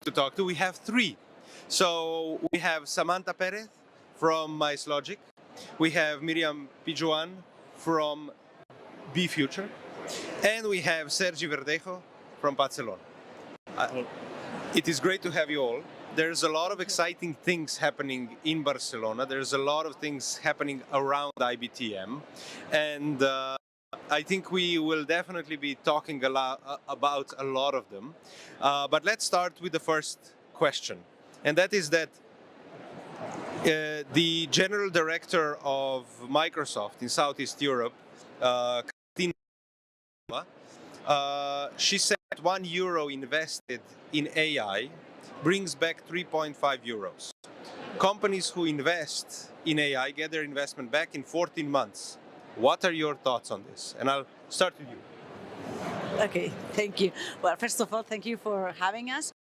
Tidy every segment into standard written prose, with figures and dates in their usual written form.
to talk to. We have three. So we have Samantha Pérez from MySlogic. We have Miriam Pijuan from BEFuture. And we have Sergi Verdejo from Padcelona. It is great to have you all. There's a lot of exciting things happening in Barcelona. There's a lot of things happening around IBTM. And I think we will definitely be talking a lot about a lot of them. But let's start with the first question. And that is that the General Director of Microsoft in Southeast Europe, she said €1 invested in AI brings back 3.5 euros. Companies who invest in AI get their investment back in 14 months. What are your thoughts on this? And I'll start with you. Okay, thank you. Well, first of all, thank you for having us.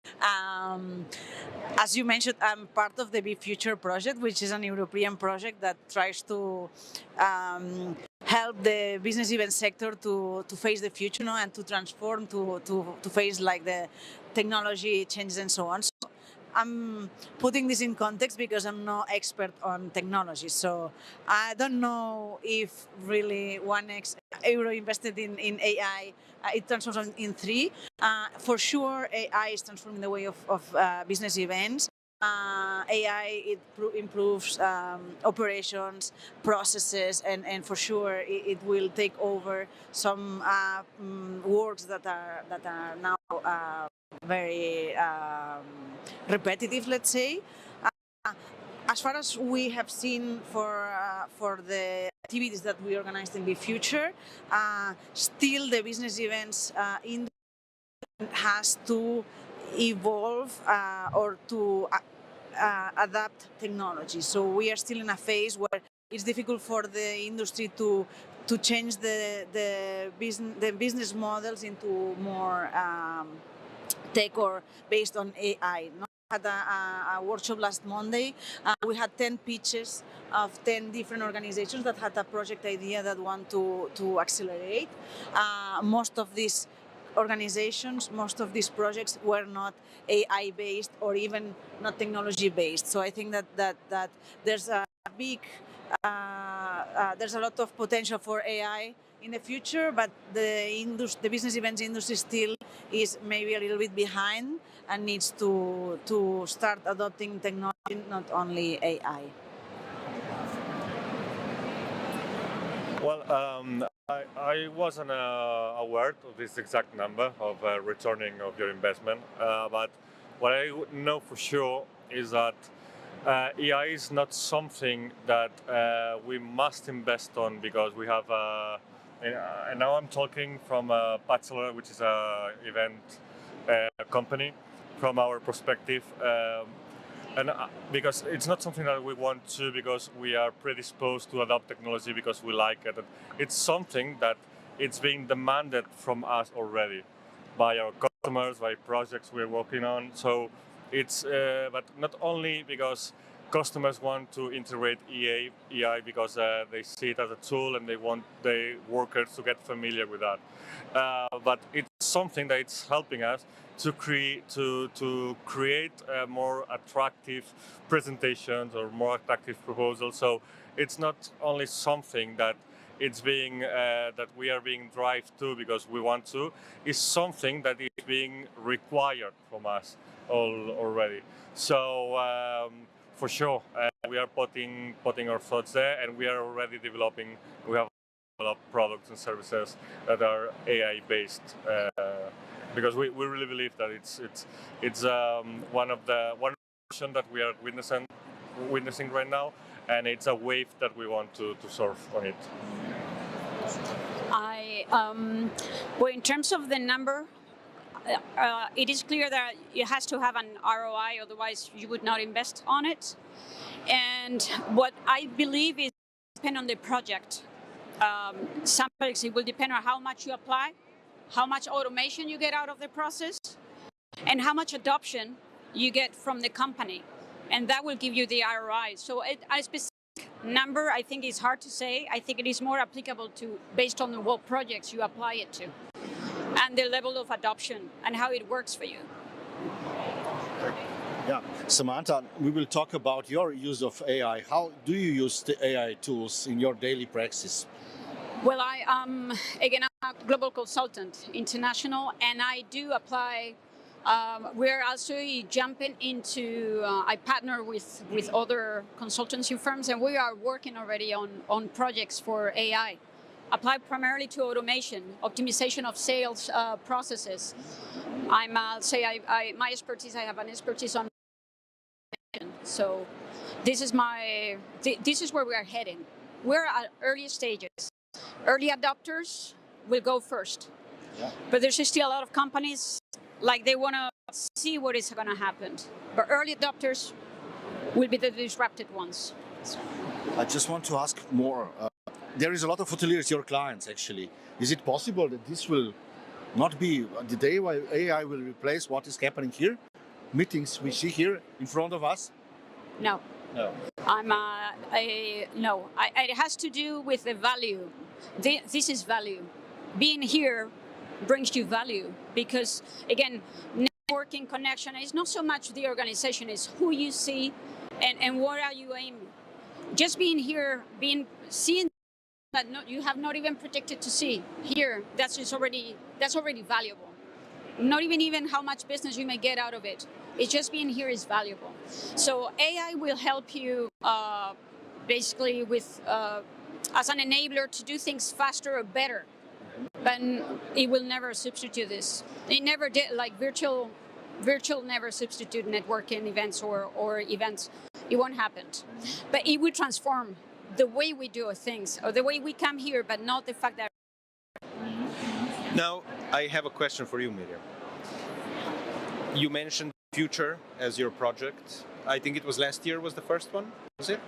As you mentioned, I'm part of the BEFuture project, which is an European project that tries to help the business event sector to face the future, and to transform, to face like the technology changes and so on. So I'm putting this in context because I'm no expert on technology. So I don't know if really €1 invested in AI, it transforms in 3. For sure, AI is transforming the way of business events. AI, improves operations, processes, and for sure it will take over some works that are now very repetitive, let's say. As far as we have seen for the activities that we organized in BEFuture, still the business events industry has to evolve or to adapt technology. So we are still in a phase where it's difficult for the industry to change the business models into more tech or based on AI. We had a workshop last Monday. We had 10 pitches of 10 different organizations that had a project idea that want to accelerate. Most of these organizations, most of these projects were not AI-based or even not technology-based. So I think that there's a big, there's a lot of potential for AI in the future, but the business events industry still is maybe a little bit behind and needs to start adopting technology, not only AI. Well, I wasn't aware of this exact number of returning of your investment, but what I know for sure is that AI is not something that we must invest on because we have, and now I'm talking from Padcelona, which is an event company, from our perspective. And because it's not something that we want to, because we are predisposed to adopt technology because we like it. It's something that it's being demanded from us already by our customers, by projects we're working on. So it's, but not only because customers want to integrate AI because they see it as a tool and they want the workers to get familiar with that. But it's something that it's helping us to create more attractive presentations or more attractive proposals. So it's not only something that it's being that we are being driven to because we want to. It's something that is being required from us already. So for sure, we are putting our thoughts there, and we are already developing. We have developed products and services that are AI based. Because we really believe that it's one option that we are witnessing right now, and it's a wave that we want to surf on it. Well, in terms of the number, it is clear that it has to have an ROI, otherwise you would not invest on it. And what I believe is depend on the project. Some projects, it will depend on how much you apply, how much automation you get out of the process, and how much adoption you get from the company. And that will give you the ROI. So a specific number, I think, is hard to say. I think it is more applicable to based on what projects you apply it to and the level of adoption and how it works for you. Yeah, Samantha, we will talk about your use of AI. How do you use the AI tools in your daily practice? Well, I'm a global consultant, international, and I do apply. We're also jumping into. I partner with other consultancy firms, and we are working already on projects for AI, applied primarily to automation, optimization of sales processes. My expertise. I have an expertise on. So, this is where we are heading. We're at early stages. Early adopters will go first. Yeah. But there's still a lot of companies, like they want to see what is going to happen. But early adopters will be the disrupted ones. So. I just want to ask more. There is a lot of hoteliers, your clients actually. Is it possible that this will not be the day where AI will replace what is happening here? Meetings we see here in front of us? No. No. No. It has to do with the value. This is value. Being here brings you value because, again, networking connection is not so much the organization, it's who you see and what are you aiming. Just being here, seeing that you have not even predicted to see here, that's already valuable. Not even how much business you may get out of it. It's just being here is valuable. So AI will help you basically with as an enabler to do things faster or better. But it will never substitute this. It never did. Like virtual never substitute networking events or events. It won't happen. But it will transform the way we do things or the way we come here, but not the fact that. Now, I have a question for you, Miriam. You mentioned Future as your project. I think it was last year was the first one, was it?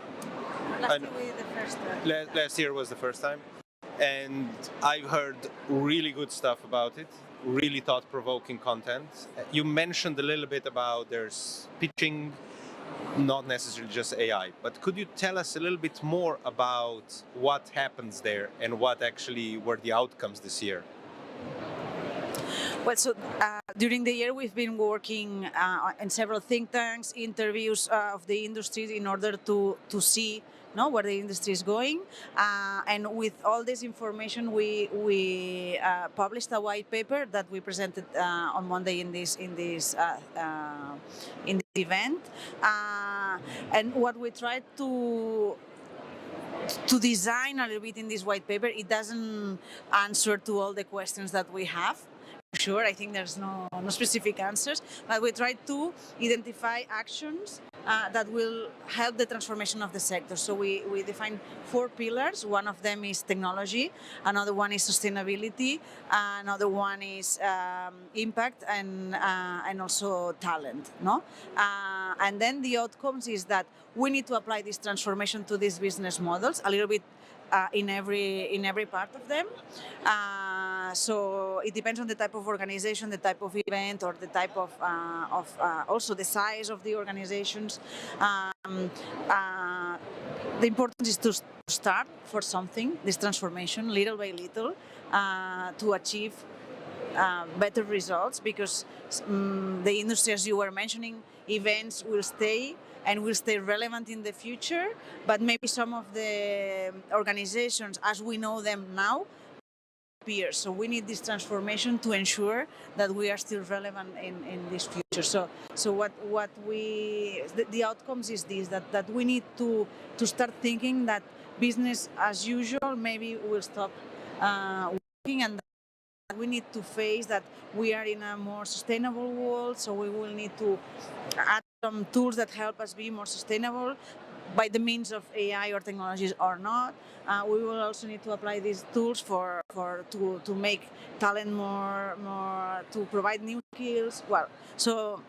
Last year was the first time. And I've heard really good stuff about it, really thought-provoking content. You mentioned a little bit about there's pitching, not necessarily just AI, but could you tell us a little bit more about what happens there and what actually were the outcomes this year? Well, so during the year we've been working in several think tanks, interviews of the industry in order to see where the industry is going. And with all this information, we published a white paper that we presented on Monday in this event. And what we tried to design a little bit in this white paper, it doesn't answer to all the questions that we have. Sure, I think there's no specific answers, but we try to identify actions that will help the transformation of the sector. So we define 4 pillars. One of them is technology, another one is sustainability, another one is impact and also talent. And then the outcomes is that we need to apply this transformation to these business models a little bit in every part of them. So it depends on the type of organization, the type of event, or the type of also the size of the organizations. The importance is to start for something, this transformation, little by little, to achieve better results, because the industry, as you were mentioning, events will stay and will stay relevant in the future, but maybe some of the organizations, as we know them now, disappear. So we need this transformation to ensure that we are still relevant in this future. So what the outcomes is this, that we need to start thinking that business as usual maybe will stop working, and that we need to face that we are in a more sustainable world, so we will need to add some tools that help us be more sustainable by the means of AI or technologies or not. We will also need to apply these tools to make talent more to provide new skills. Well, so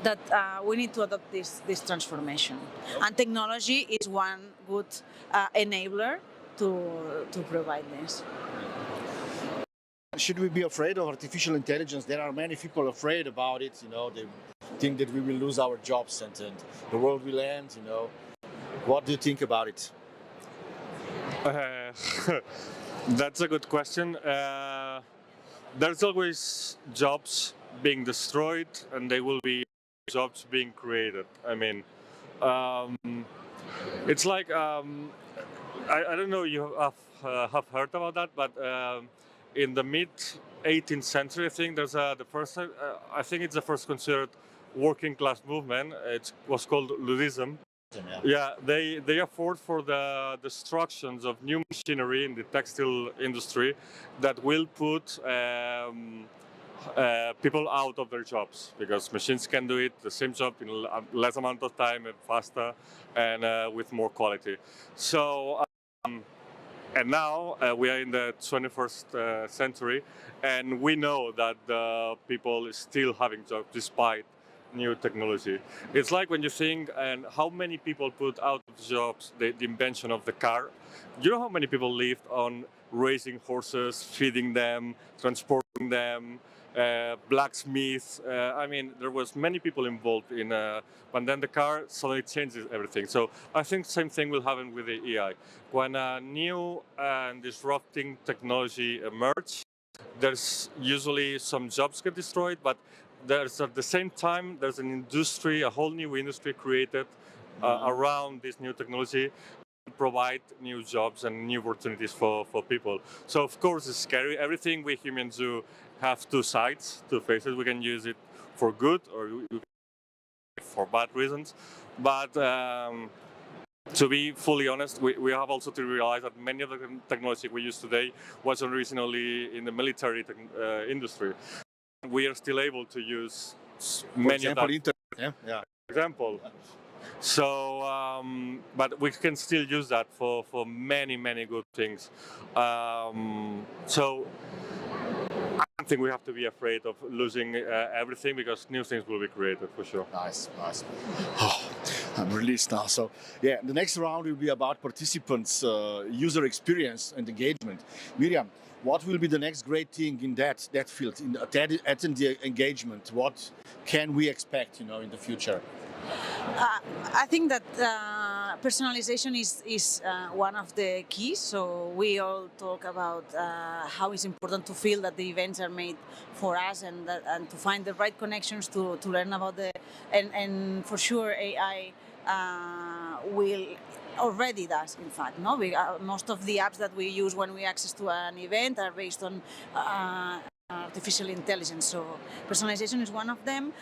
that we need to adopt this transformation, and technology is one good enabler to provide this. Should we be afraid of artificial intelligence? There are many people afraid about it. They think that we will lose our jobs and the world will end. What do you think about it? That's a good question. There's always jobs being destroyed, and there will be jobs being created. I mean, it's like I don't know you have heard about that, but in the mid 18th century, I think there's the first. I think it's the first considered working class movement. It was called Ludism. Yeah, they fought for the destructions of new machinery in the textile industry that will put people out of their jobs, because machines can do it the same job in less amount of time and faster and with more quality. So and now we are in the 21st century, and we know that the people is still having jobs despite new technology. It's like when you think and how many people put out of jobs the invention of the car. You know how many people lived on raising horses, feeding them, transporting them, blacksmiths. I mean, there was many people involved in, but then the car suddenly changes everything. So I think same thing will happen with the AI. When a new and disrupting technology emerge, there's usually some jobs get destroyed, but there's at the same time there's an industry, a whole new industry created around this new technology, provide new jobs and new opportunities for people. So of course it's scary. Everything we humans do have two sides, two faces. We can use it for good or for bad reasons. But to be fully honest, we have also to realize that many of the technology we use today was originally in the military industry. We are still able to use many of that. Internet, yeah. Example. So, but we can still use that for many good things. So I don't think we have to be afraid of losing everything, because new things will be created for sure. Nice. Oh, I'm released now. So yeah, the next round will be about participants, user experience and engagement. Miriam, what will be the next great thing in that field, in attendee engagement? What can we expect, in the future? I think that personalization is one of the keys. So we all talk about how it's important to feel that the events are made for us, and to find the right connections to learn about and for sure AI will already does, in fact. No, most of the apps that we use when we access to an event are based on artificial intelligence. So personalization is one of them.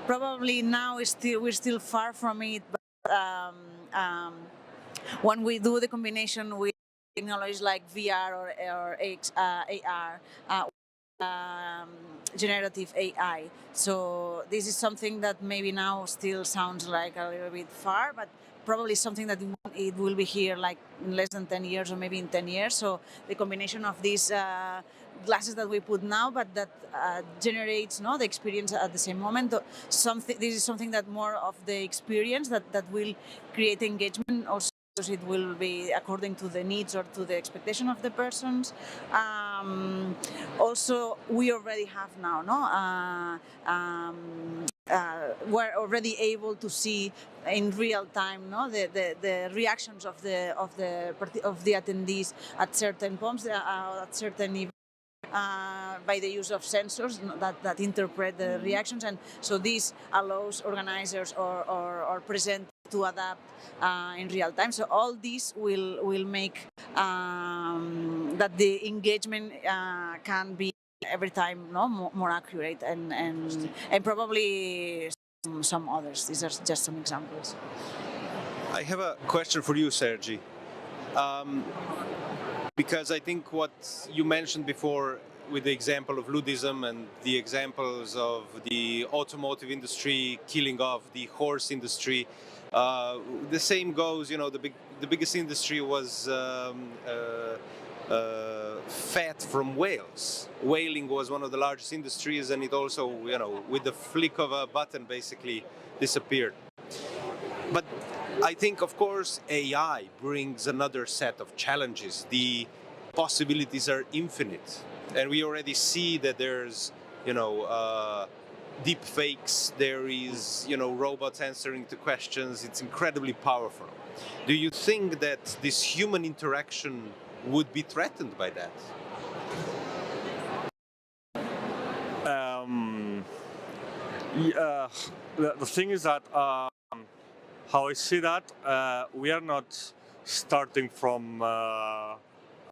Probably now we're still far from it, but when we do the combination with technologies like VR or AR, generative AI. So this is something that maybe now still sounds like a little bit far, but probably something that it will be here like in less than 10 years or maybe in 10 years. So the combination of these glasses that we put now, but that generates the experience at the same moment. This is something that more of the experience that will create engagement also. It will be according to the needs or to the expectation of the persons. Also, we already have now, we're already able to see in real time, the reactions of the attendees at certain pumps, at certain events. By the use of sensors that interpret the reactions, and so this allows organizers or presenters to adapt in real time. So all this will make that the engagement can be every time more accurate and probably some others. These are just some examples. I have a question for you, Sergi. Because I think what you mentioned before with the example of Ludism and the examples of the automotive industry killing off the horse industry, the same goes, the biggest industry was fat from whales. Whaling was one of the largest industries, and it also, with the flick of a button basically disappeared. But I think, of course, AI brings another set of challenges. The possibilities are infinite. And we already see that there's, deep fakes, there is, robots answering to questions. It's incredibly powerful. Do you think that this human interaction would be threatened by that? Yeah, the thing is that how I see that we are not starting from a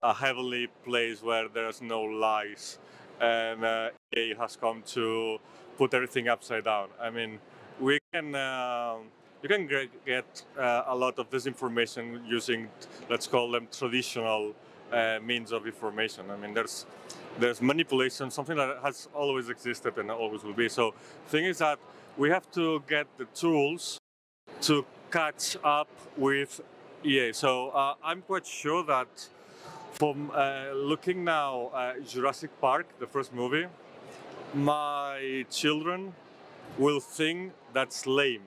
heavenly place where there's no lies, and AI has come to put everything upside down. I mean, we can you can get a lot of this information using, let's call them traditional means of information. I mean, there's manipulation, something that has always existed and always will be. So, thing is that we have to get the tools to catch up with EA. So I'm quite sure that from looking now at Jurassic Park, the first movie, my children will think that's lame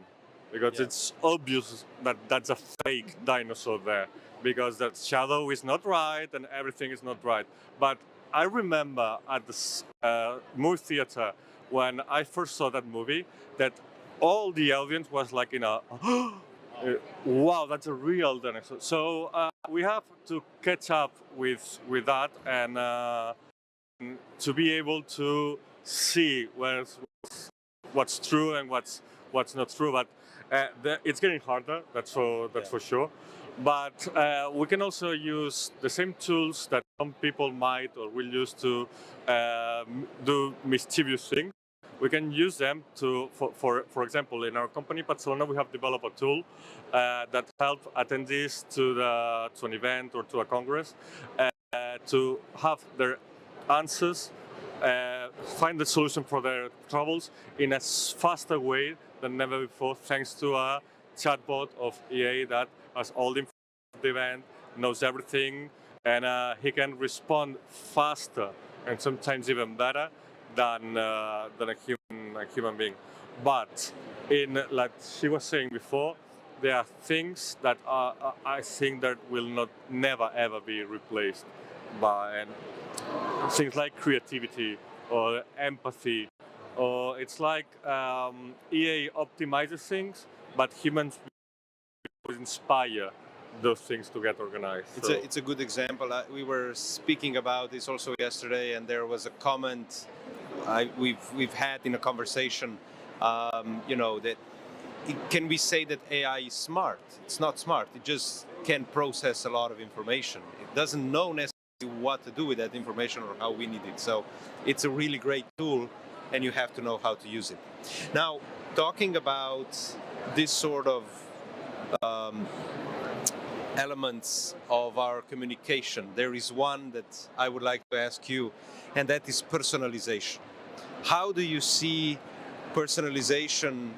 because it's obvious that that's a fake dinosaur there because that shadow is not right and everything is not right. But I remember at the movie theater when I first saw that movie that all the audience was like, wow, that's a real dinosaur. So we have to catch up with that and to be able to see what's true and what's not true. But it's getting harder. That's for sure. But we can also use the same tools that some people might or will use to do mischievous things. We can use them to, for example, in our company Padcelona, we have developed a tool that helps attendees to an event or to a congress to have their answers, find the solution for their troubles in a faster way than never before, thanks to a chatbot of EA that has all the information of the event, knows everything, and he can respond faster and sometimes even better than a human being. But like she was saying before, there are things that I think that will never ever be replaced by things like creativity or empathy, or it's like EA optimizes things, but humans inspire those things to get organized. It's a good example. We were speaking about this also yesterday, and there was a comment we've had in a conversation. That can we say that AI is smart? It's not smart. It just can process a lot of information. It doesn't know necessarily what to do with that information or how we need it. So it's a really great tool, and you have to know how to use it. Now, talking about this sort of elements of our communication, there is one that I would like to ask you, and that is personalization. How do you see personalization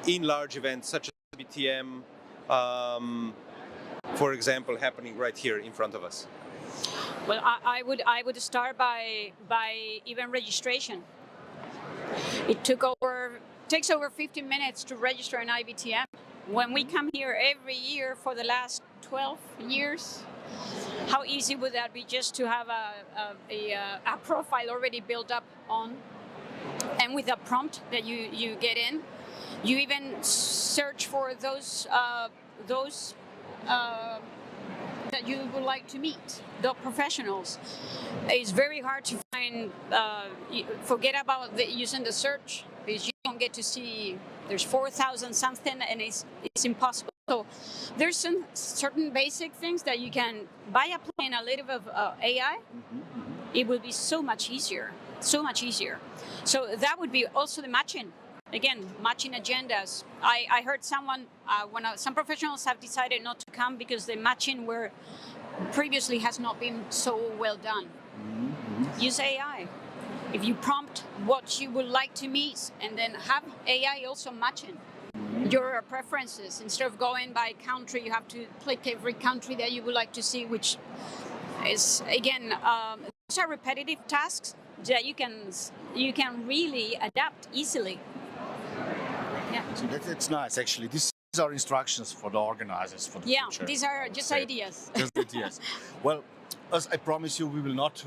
in large events such as IBTM, for example, happening right here in front of us? Well, I would start by even registration. It takes over 15 minutes to register an IBTM. When we come here every year for the last 12 years, how easy would that be just to have a profile already built up on, and with a prompt that you get in, you even search for those that you would like to meet, the professionals. It's very hard to find, forget about using the search, because you don't get to see, there's 4,000 something, and it's impossible. So there's some certain basic things that you can, by applying a little bit of AI, it will be so much easier. So that would be also the matching. Again, matching agendas. I heard someone, some professionals have decided not to come because the matching previously has not been so well done. Use AI. If you prompt what you would like to meet, and then have AI also matching your preferences. Instead of going by country, you have to click every country that you would like to see, which is, again, those are repetitive tasks that you can really adapt easily. Yeah. So that's nice, actually. These are instructions for the organizers for the future. Yeah, these are just ideas. Just ideas. Well, as I promise you, we will not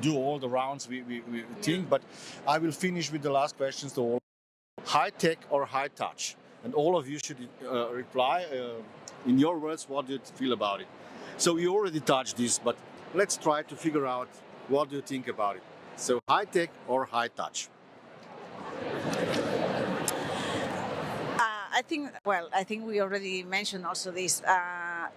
do all the rounds we think, but I will finish with the last questions to all. High tech or high touch? And all of you should reply in your words, what do you feel about it? So you already touched this, but let's try to figure out what do you think about it. So high tech or high touch? I think we already mentioned also this.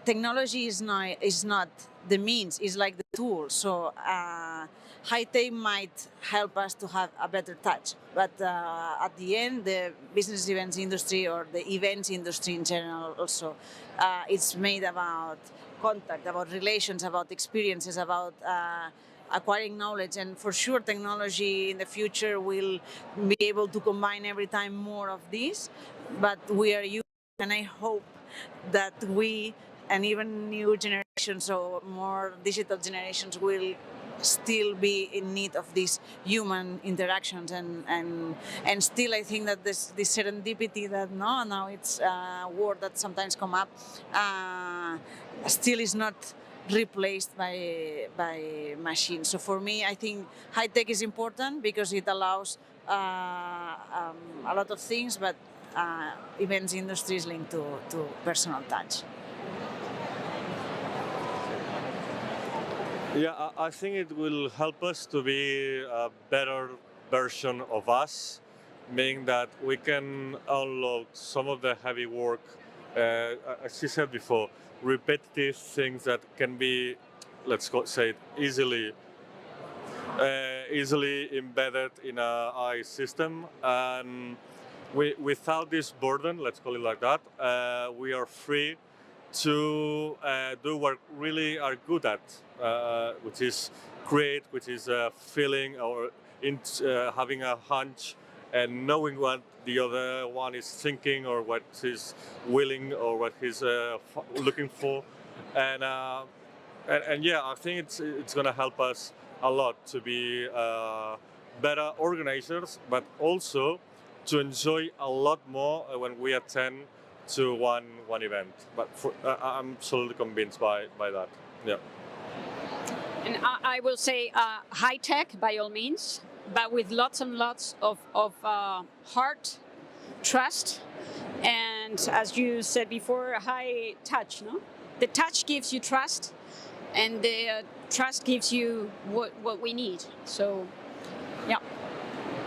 Technology is not the means; it's like the tool. So high tech might help us to have a better touch, but at the end, the business events industry or the events industry in general also, it's made about contact, about relations, about experiences, about acquiring knowledge, and for sure technology in the future will be able to combine every time more of this, but we are using, and I hope that we and even new generations or more digital generations will still be in need of these human interactions, and still I think that this serendipity that now it's a word that sometimes come up, still is not replaced by machines. So for me, I think high tech is important because it allows a lot of things, but events industry is linked to personal touch. Yeah, I think it will help us to be a better version of us, meaning that we can unload some of the heavy work, as you said before, repetitive things that can be, say it, easily embedded in a AI system. And without this burden, let's call it like that, we are free to do what really are good at, which is create, which is feeling or having a hunch and knowing what the other one is thinking or what he's willing or what he's looking for. And yeah, I think it's going to help us a lot to be better organizers, but also to enjoy a lot more when we attend to one event. But I'm absolutely convinced by that. Yeah. And I will say high tech by all means, but with lots and lots of heart, trust, and as you said before, high touch. No, the touch gives you trust, and the trust gives you what we need. So, yeah.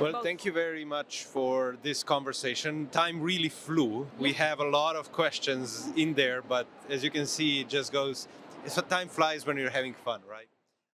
Well, Both. thank you very much for this conversation. Time really flew. We have a lot of questions in there, but as you can see, it just goes, time flies when you're having fun, right?